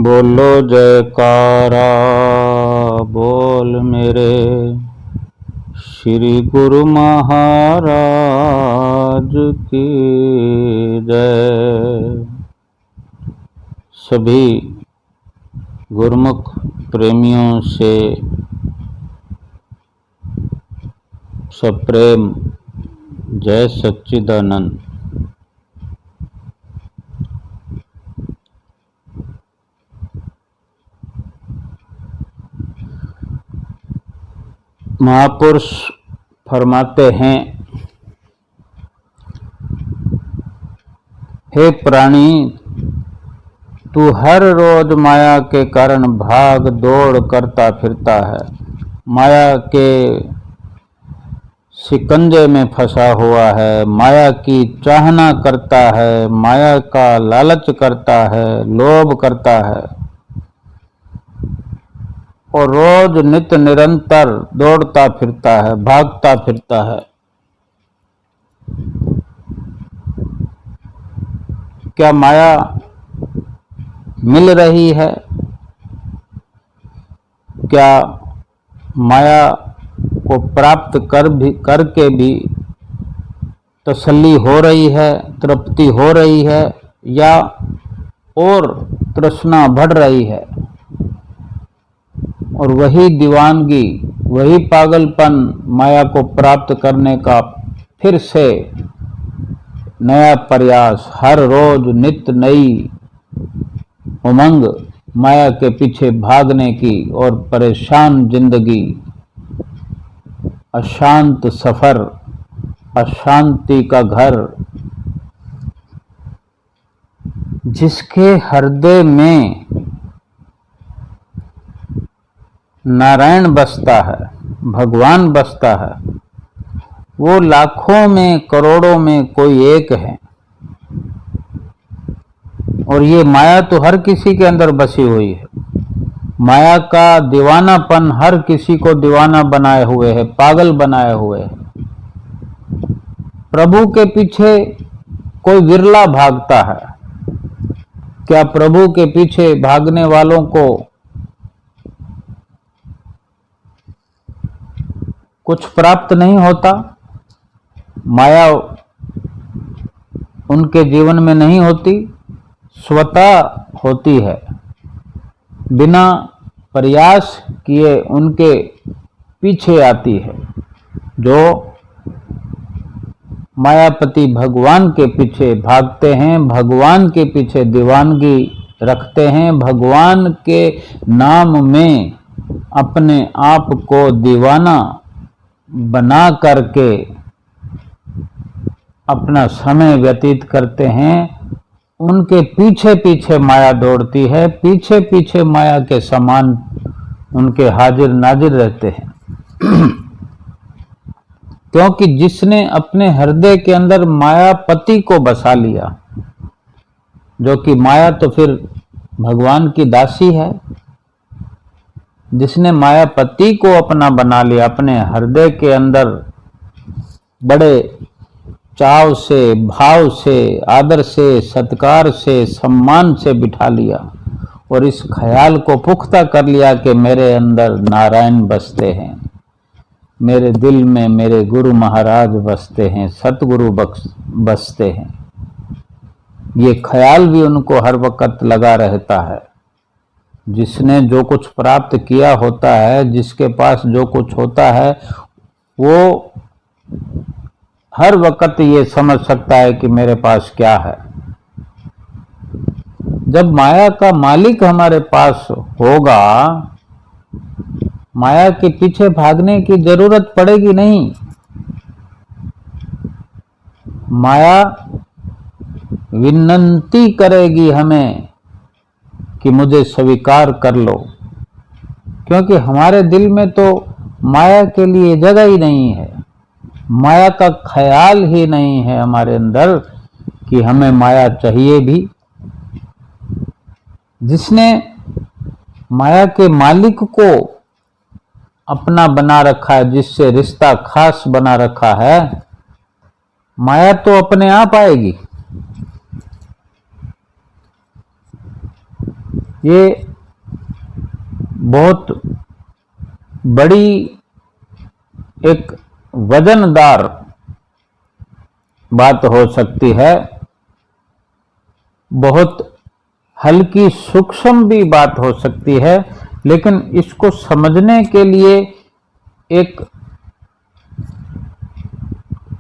बोलो जयकारा बोल मेरे श्री गुरु महाराज की जय। सभी गुरुमुख प्रेमियों से सप्रेम जय सच्चिदानंद। महापुरुष फरमाते हैं, हे प्राणी, तू हर रोज माया के कारण भाग दौड़ करता फिरता है, माया के शिकंजे में फंसा हुआ है, माया की चाहना करता है, माया का लालच करता है, लोभ करता है और रोज नित्य निरंतर दौड़ता फिरता है, भागता फिरता है। क्या माया मिल रही है? क्या माया को प्राप्त करके भी तसल्ली हो रही है, तृप्ति हो रही है, या और तृष्णा बढ़ रही है? और वही दीवानगी, वही पागलपन माया को प्राप्त करने का फिर से नया प्रयास, हर रोज नित्य नई उमंग, माया के पीछे भागने की और परेशान जिंदगी, अशांत सफर, अशांति का घर। जिसके हृदय में नारायण बसता है, भगवान बसता है, वो लाखों में करोड़ों में कोई एक है। और ये माया तो हर किसी के अंदर बसी हुई है। माया का दीवानापन हर किसी को दीवाना बनाए हुए है, पागल बनाए हुए है। प्रभु के पीछे कोई विरला भागता है। क्या प्रभु के पीछे भागने वालों को कुछ प्राप्त नहीं होता? माया उनके जीवन में नहीं होती, स्वतः होती है, बिना प्रयास किए उनके पीछे आती है। जो मायापति भगवान के पीछे भागते हैं, भगवान के पीछे दीवानगी रखते हैं, भगवान के नाम में अपने आप को दीवाना बना करके अपना समय व्यतीत करते हैं, उनके पीछे पीछे माया दौड़ती है, पीछे पीछे माया के समान उनके हाजिर नाजिर रहते हैं। क्योंकि जिसने अपने हृदय के अंदर मायापति को बसा लिया, जो कि माया तो फिर भगवान की दासी है, जिसने मायापति को अपना बना लिया, अपने हृदय के अंदर बड़े चाव से, भाव से, आदर से, सत्कार से, सम्मान से बिठा लिया और इस ख्याल को पुख्ता कर लिया कि मेरे अंदर नारायण बसते हैं, मेरे दिल में मेरे गुरु महाराज बसते हैं, सतगुरु बसते हैं। ये ख्याल भी उनको हर वक्त लगा रहता है। जिसने जो कुछ प्राप्त किया होता है, जिसके पास जो कुछ होता है, वो हर वक्त ये समझ सकता है कि मेरे पास क्या है। जब माया का मालिक हमारे पास होगा, माया के पीछे भागने की जरूरत पड़ेगी नहीं। माया विनंती करेगी हमें कि मुझे स्वीकार कर लो, क्योंकि हमारे दिल में तो माया के लिए जगह ही नहीं है, माया का ख्याल ही नहीं है हमारे अंदर कि हमें माया चाहिए भी। जिसने माया के मालिक को अपना बना रखा है, जिससे रिश्ता खास बना रखा है, माया तो अपने आप आएगी। ये बहुत बड़ी एक वजनदार बात हो सकती है, बहुत हल्की सूक्ष्म भी बात हो सकती है, लेकिन इसको समझने के लिए एक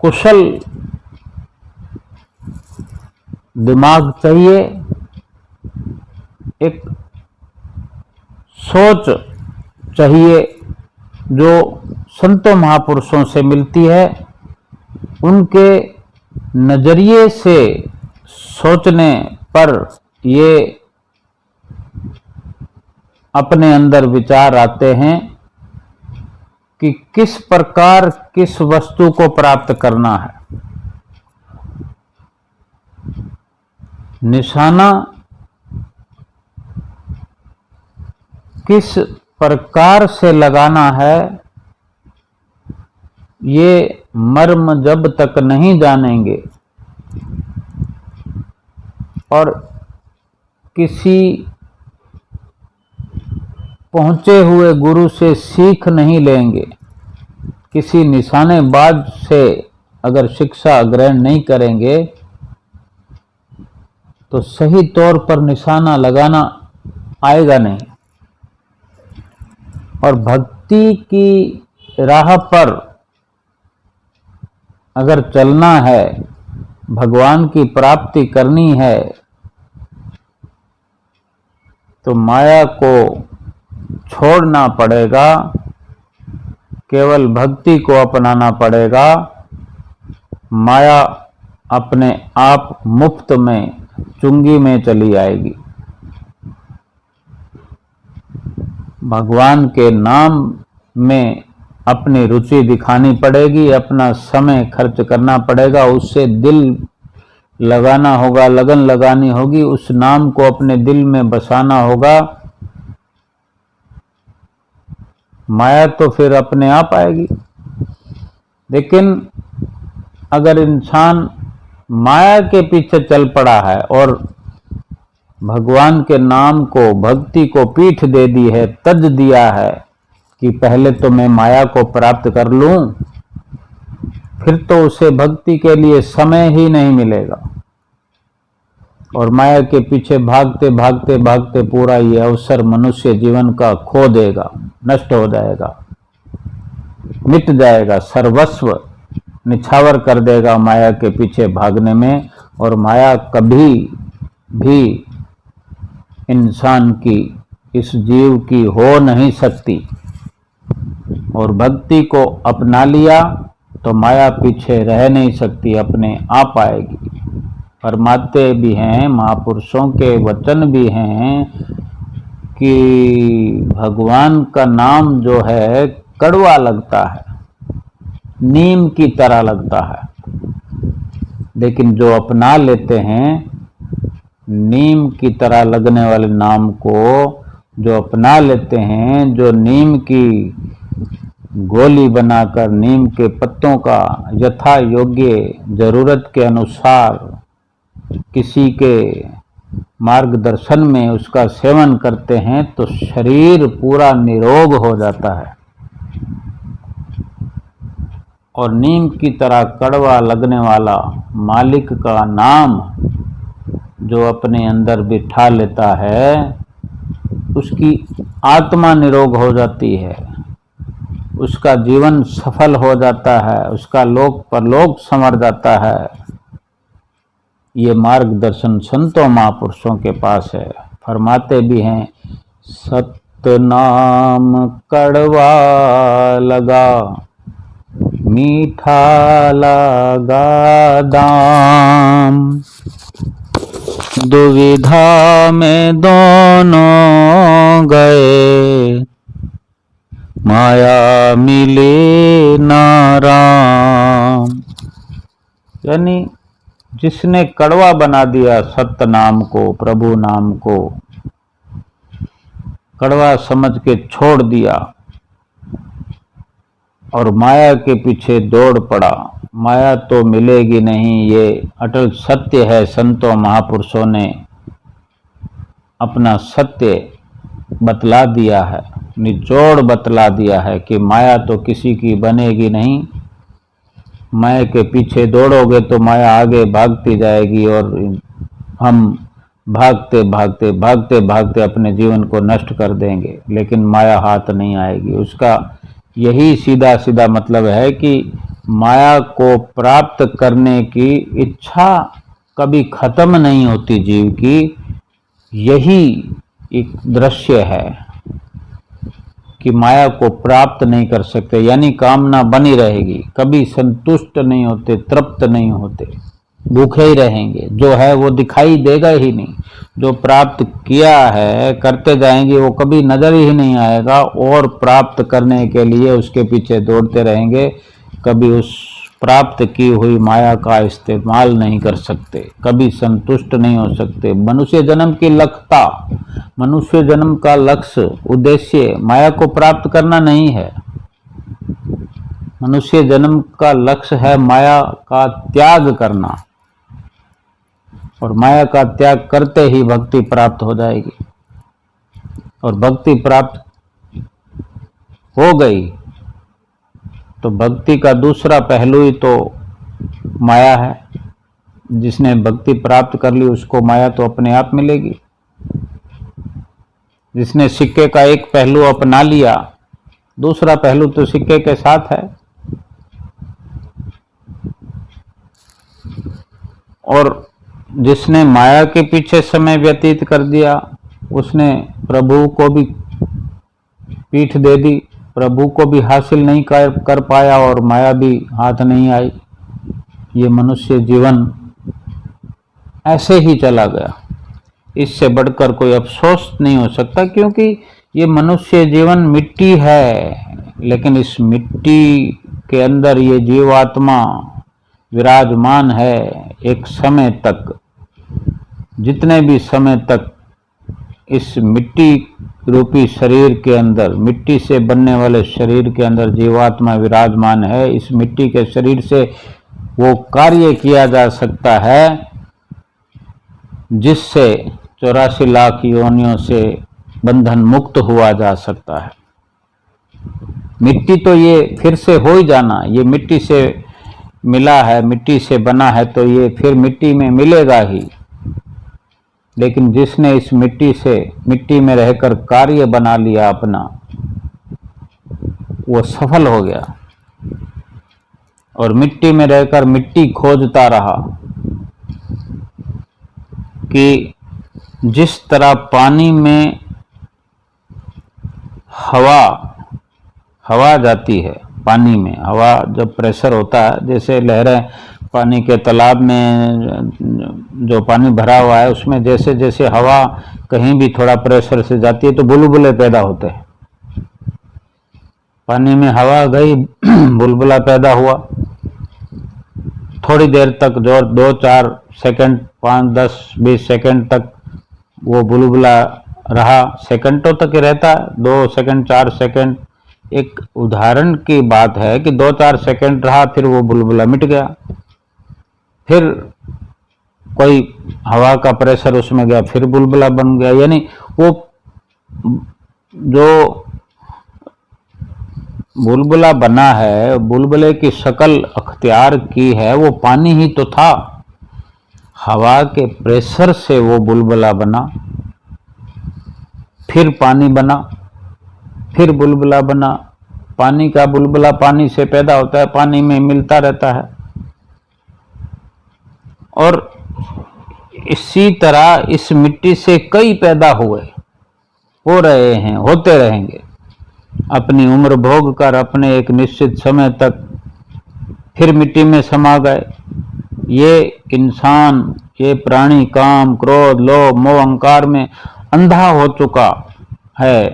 कुशल दिमाग चाहिए, एक सोच चाहिए जो संतों महापुरुषों से मिलती है। उनके नजरिए से सोचने पर ये अपने अंदर विचार आते हैं कि किस प्रकार किस वस्तु को प्राप्त करना है। निशाना किस प्रकार से लगाना है, ये मर्म जब तक नहीं जानेंगे और किसी पहुंचे हुए गुरु से सीख नहीं लेंगे, किसी निशानेबाज से अगर शिक्षा ग्रहण नहीं करेंगे, तो सही तौर पर निशाना लगाना आएगा नहीं। और भक्ति की राह पर अगर चलना है, भगवान की प्राप्ति करनी है, तो माया को छोड़ना पड़ेगा, केवल भक्ति को अपनाना पड़ेगा। माया अपने आप मुफ्त में चुंगी में चली आएगी। भगवान के नाम में अपनी रुचि दिखानी पड़ेगी, अपना समय खर्च करना पड़ेगा, उससे दिल लगाना होगा, लगन लगानी होगी, उस नाम को अपने दिल में बसाना होगा। माया तो फिर अपने आप आएगी। लेकिन अगर इंसान माया के पीछे चल पड़ा है और भगवान के नाम को, भक्ति को पीठ दे दी है, तज दिया है कि पहले तो मैं माया को प्राप्त कर लूं, फिर तो उसे भक्ति के लिए समय ही नहीं मिलेगा। और माया के पीछे भागते भागते भागते पूरा ये अवसर मनुष्य जीवन का खो देगा, नष्ट हो जाएगा, मिट जाएगा, सर्वस्व निछावर कर देगा माया के पीछे भागने में। और माया कभी भी इंसान की, इस जीव की हो नहीं सकती। और भक्ति को अपना लिया तो माया पीछे रह नहीं सकती, अपने आप आएगी। फरमाते भी हैं, महापुरुषों के वचन भी हैं कि भगवान का नाम जो है कड़वा लगता है, नीम की तरह लगता है, लेकिन जो अपना लेते हैं नीम की तरह लगने वाले नाम को, जो अपना लेते हैं, जो नीम की गोली बनाकर नीम के पत्तों का यथा योग्य जरूरत के अनुसार किसी के मार्गदर्शन में उसका सेवन करते हैं, तो शरीर पूरा निरोग हो जाता है। और नीम की तरह कड़वा लगने वाला मालिक का नाम जो अपने अंदर बिठा लेता है, उसकी आत्मा निरोग हो जाती है, उसका जीवन सफल हो जाता है, उसका लोक परलोक संवर जाता है। ये मार्गदर्शन संतों महापुरुषों के पास है। फरमाते भी हैं, सतनाम कड़वा लगा, मीठा लगा दाम, दुविधा में दोनों गए, माया मिले ना राम। यानी जिसने कड़वा बना दिया सत्य नाम को, प्रभु नाम को कड़वा समझ के छोड़ दिया और माया के पीछे दौड़ पड़ा, माया तो मिलेगी नहीं, ये अटल सत्य है। संतों महापुरुषों ने अपना सत्य बतला दिया है, निचोड़ बतला दिया है कि माया तो किसी की बनेगी नहीं। माया के पीछे दौड़ोगे तो माया आगे भागती जाएगी और हम भागते भागते भागते भागते अपने जीवन को नष्ट कर देंगे, लेकिन माया हाथ नहीं आएगी। उसका यही सीधा सीधा मतलब है कि माया को प्राप्त करने की इच्छा कभी खत्म नहीं होती जीव की। यही एक दृश्य है कि माया को प्राप्त नहीं कर सकते, यानी कामना बनी रहेगी, कभी संतुष्ट नहीं होते, तृप्त नहीं होते, भूखे ही रहेंगे। जो है वो दिखाई देगा ही नहीं, जो प्राप्त किया है करते जाएंगे वो कभी नजर ही नहीं आएगा, और प्राप्त करने के लिए उसके पीछे दौड़ते रहेंगे। कभी उस प्राप्त की हुई माया का इस्तेमाल नहीं कर सकते, कभी संतुष्ट नहीं हो सकते। मनुष्य जन्म की लक्ष्यता, मनुष्य जन्म का लक्ष्य उद्देश्य माया को प्राप्त करना नहीं है। मनुष्य जन्म का लक्ष्य है माया का त्याग करना, और माया का त्याग करते ही भक्ति प्राप्त हो जाएगी। और भक्ति प्राप्त हो गई तो भक्ति का दूसरा पहलू ही तो माया है। जिसने भक्ति प्राप्त कर ली उसको माया तो अपने आप मिलेगी। जिसने सिक्के का एक पहलू अपना लिया, दूसरा पहलू तो सिक्के के साथ है। और जिसने माया के पीछे समय व्यतीत कर दिया, उसने प्रभु को भी पीठ दे दी, प्रभु को भी हासिल नहीं कर पाया और माया भी हाथ नहीं आई। ये मनुष्य जीवन ऐसे ही चला गया। इससे बढ़कर कोई अफसोस नहीं हो सकता, क्योंकि ये मनुष्य जीवन मिट्टी है, लेकिन इस मिट्टी के अंदर ये जीवात्मा विराजमान है एक समय तक। जितने भी समय तक इस मिट्टी रूपी शरीर के अंदर, मिट्टी से बनने वाले शरीर के अंदर जीवात्मा विराजमान है, इस मिट्टी के शरीर से वो कार्य किया जा सकता है जिससे 84 लाख योनियों से बंधन मुक्त हुआ जा सकता है। मिट्टी तो ये फिर से हो ही जाना, ये मिट्टी से मिला है, मिट्टी से बना है, तो ये फिर मिट्टी में मिलेगा ही। लेकिन जिसने इस मिट्टी से, मिट्टी में रहकर कार्य बना लिया अपना, वो सफल हो गया। और मिट्टी में रहकर मिट्टी खोजता रहा कि जिस तरह पानी में हवा जाती है, पानी में हवा जब प्रेशर होता है, जैसे लहरें पानी के तालाब में जो पानी भरा हुआ है उसमें जैसे जैसे हवा कहीं भी थोड़ा प्रेशर से जाती है तो बुलबुले पैदा होते हैं। पानी में हवा गई, बुलबुला पैदा हुआ। थोड़ी देर तक, जो 2-4 सेकंड, 5, 10, 20 सेकंड तक वो बुलबुला रहा। सेकंडों तक ही रहता है, 2 सेकंड, 4 सेकंड। एक उदाहरण की बात है कि 2-4 सेकंड रहा, फिर वो बुलबुला मिट गया। फिर कोई हवा का प्रेशर उसमें गया, फिर बुलबुला बन गया। यानी वो जो बुलबुला बना है, बुलबुले की शक्ल अख्तियार की है, वो पानी ही तो था। हवा के प्रेशर से वो बुलबुला बना, फिर पानी बना, फिर बुलबुला बना। पानी का बुलबुला पानी से पैदा होता है, पानी में मिलता रहता है। और इसी तरह इस मिट्टी से कई पैदा हुए, हो रहे हैं, होते रहेंगे। अपनी उम्र भोग कर अपने एक निश्चित समय तक फिर मिट्टी में समा गए। ये इंसान, ये प्राणी काम, क्रोध, लोभ, मोह, अहंकार में अंधा हो चुका है,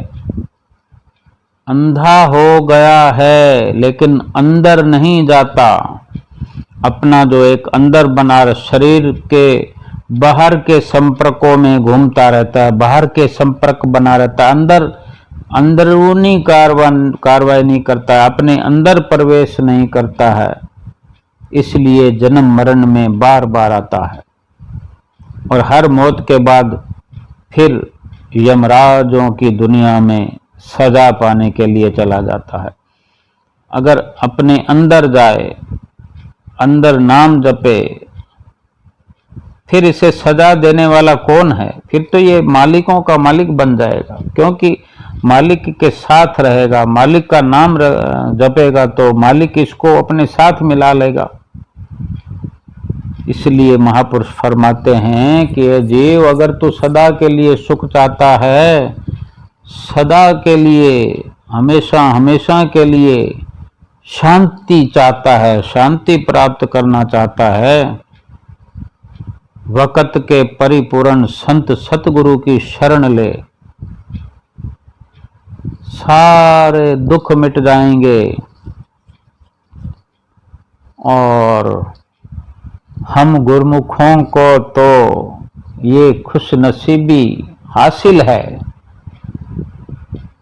अंधा हो गया है, लेकिन अंदर नहीं जाता। अपना जो एक अंदर बना शरीर के बाहर के संपर्कों में घूमता रहता है, बाहर के संपर्क बना रहता है, अंदर अंदरूनी कार्रवाई नहीं करता है, अपने अंदर प्रवेश नहीं करता है। इसलिए जन्म मरण में बार बार आता है और हर मौत के बाद फिर यमराजों की दुनिया में सजा पाने के लिए चला जाता है। अगर अपने अंदर जाए, अंदर नाम जपे, फिर इसे सजा देने वाला कौन है? फिर तो ये मालिकों का मालिक बन जाएगा, क्योंकि मालिक के साथ रहेगा, मालिक का नाम जपेगा तो मालिक इसको अपने साथ मिला लेगा। इसलिए महापुरुष फरमाते हैं कि ये जीव, अगर तू सदा के लिए सुख चाहता है, सदा के लिए, हमेशा हमेशा के लिए शांति चाहता है, शांति प्राप्त करना चाहता है, वक़्त के परिपूर्ण संत सतगुरु की शरण ले, सारे दुख मिट जाएंगे और हम गुरमुखों को तो ये खुश नसीबी हासिल है।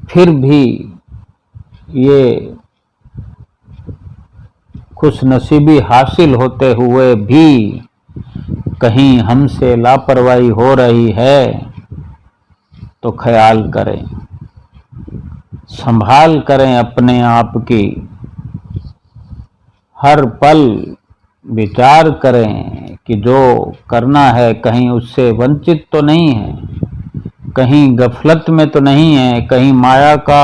फिर भी ये खुश नसीबी हासिल होते हुए भी कहीं हमसे लापरवाही हो रही है तो ख्याल करें, संभाल करें अपने आप की, हर पल विचार करें कि जो करना है कहीं उससे वंचित तो नहीं है, कहीं गफलत में तो नहीं है, कहीं माया का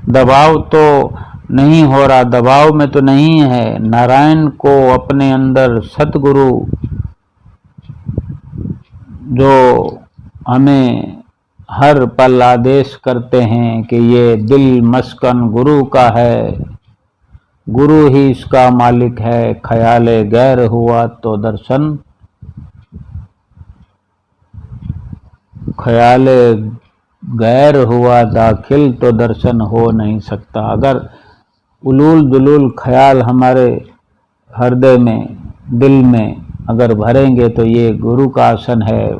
दबाव तो नहीं हो रहा, दबाव में तो नहीं है। नारायण को अपने अंदर सतगुरु जो हमें हर पल आदेश करते हैं कि ये दिल मस्कन गुरु का है, गुरु ही इसका मालिक है, ख्याले गैर हुआ तो दर्शन, ख्याले गैर हुआ दाखिल तो दर्शन हो नहीं सकता। अगर उलूल दुलूल ख्याल हमारे हृदय में, दिल में अगर भरेंगे तो ये गुरु का आसन है,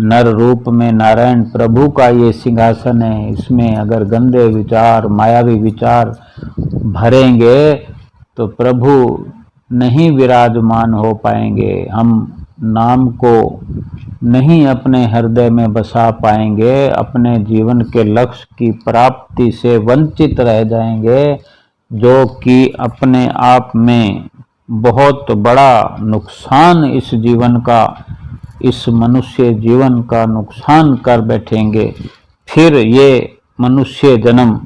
नर रूप में नारायण प्रभु का ये सिंहासन है। इसमें अगर गंदे विचार, मायावी विचार भरेंगे तो प्रभु नहीं विराजमान हो पाएंगे, हम नाम को नहीं अपने हृदय में बसा पाएंगे, अपने जीवन के लक्ष्य की प्राप्ति से वंचित रह जाएंगे, जो कि अपने आप में बहुत बड़ा नुकसान इस जीवन का, इस मनुष्य जीवन का नुकसान कर बैठेंगे। फिर ये मनुष्य जन्म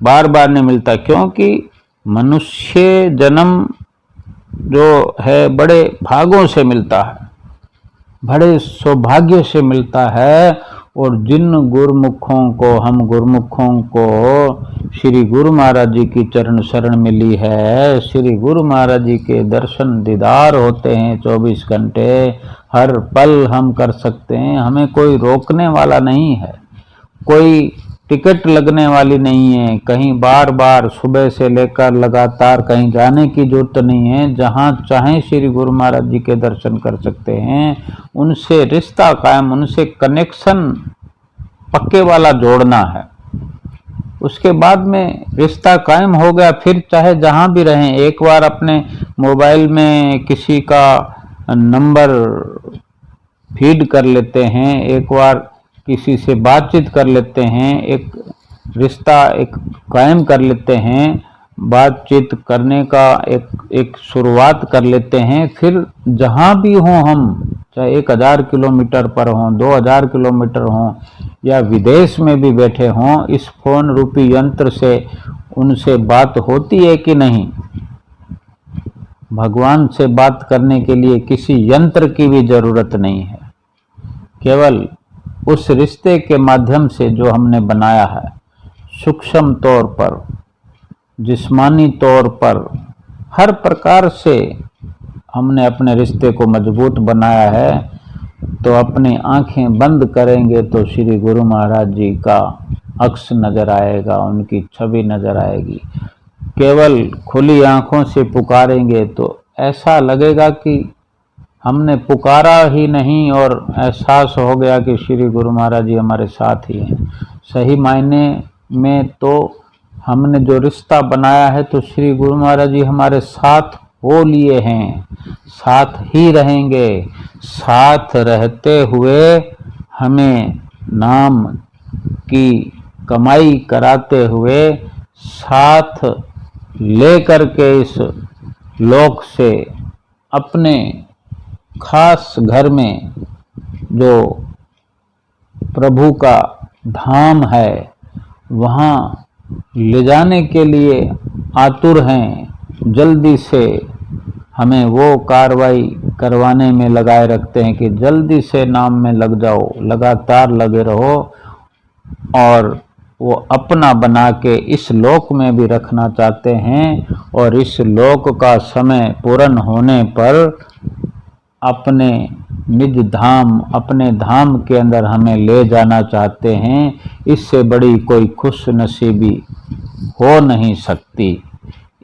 बार बार नहीं मिलता, क्योंकि मनुष्य जन्म जो है बड़े भागों से मिलता है, बड़े सौभाग्य से मिलता है। और जिन गुरुमुखों को, हम गुरुमुखों को श्री गुरु महाराज जी की चरण शरण मिली है, श्री गुरु महाराज जी के दर्शन दीदार होते हैं 24 घंटे, हर पल हम कर सकते हैं, हमें कोई रोकने वाला नहीं है, कोई टिकट लगने वाली नहीं है, कहीं बार बार सुबह से लेकर लगातार कहीं जाने की जरूरत नहीं है, जहाँ चाहें श्री गुरु महाराज जी के दर्शन कर सकते हैं। उनसे रिश्ता कायम, उनसे कनेक्शन पक्के वाला जोड़ना है, उसके बाद में रिश्ता कायम हो गया, फिर चाहे जहाँ भी रहें। एक बार अपने मोबाइल में किसी का नंबर फीड कर लेते हैं, एक बार किसी से बातचीत कर लेते हैं, एक रिश्ता एक कायम कर लेते हैं, बातचीत करने का एक शुरुआत कर लेते हैं, फिर जहाँ भी हों हम, चाहे 1000 किलोमीटर पर हों, 2000 किलोमीटर हों, या विदेश में भी बैठे हों, इस फोन रूपी यंत्र से उनसे बात होती है कि नहीं? भगवान से बात करने के लिए किसी यंत्र की भी जरूरत नहीं है, केवल उस रिश्ते के माध्यम से जो हमने बनाया है, सूक्ष्म तौर पर, जिस्मानी तौर पर, हर प्रकार से हमने अपने रिश्ते को मजबूत बनाया है। तो अपनी आंखें बंद करेंगे तो श्री गुरु महाराज जी का अक्स नजर आएगा, उनकी छवि नजर आएगी। केवल खुली आंखों से पुकारेंगे तो ऐसा लगेगा कि हमने पुकारा ही नहीं और एहसास हो गया कि श्री गुरु महाराज जी हमारे साथ ही हैं। सही मायने में तो हमने जो रिश्ता बनाया है तो श्री गुरु महाराज जी हमारे साथ हो लिए हैं, साथ ही रहेंगे, साथ रहते हुए हमें नाम की कमाई कराते हुए साथ लेकर के इस लोक से अपने खास घर में जो प्रभु का धाम है वहाँ ले जाने के लिए आतुर हैं। जल्दी से हमें वो कार्रवाई करवाने में लगाए रखते हैं कि जल्दी से नाम में लग जाओ, लगातार लगे रहो, और वो अपना बना के इस लोक में भी रखना चाहते हैं और इस लोक का समय पूर्ण होने पर अपने निज धाम, अपने धाम के अंदर हमें ले जाना चाहते हैं। इससे बड़ी कोई खुश नसीबी हो नहीं सकती,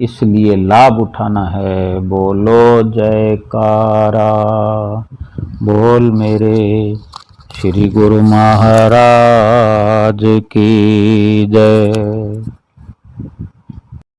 इसलिए लाभ उठाना है। बोलो जयकारा, बोल मेरे श्री गुरु महाराज की जय।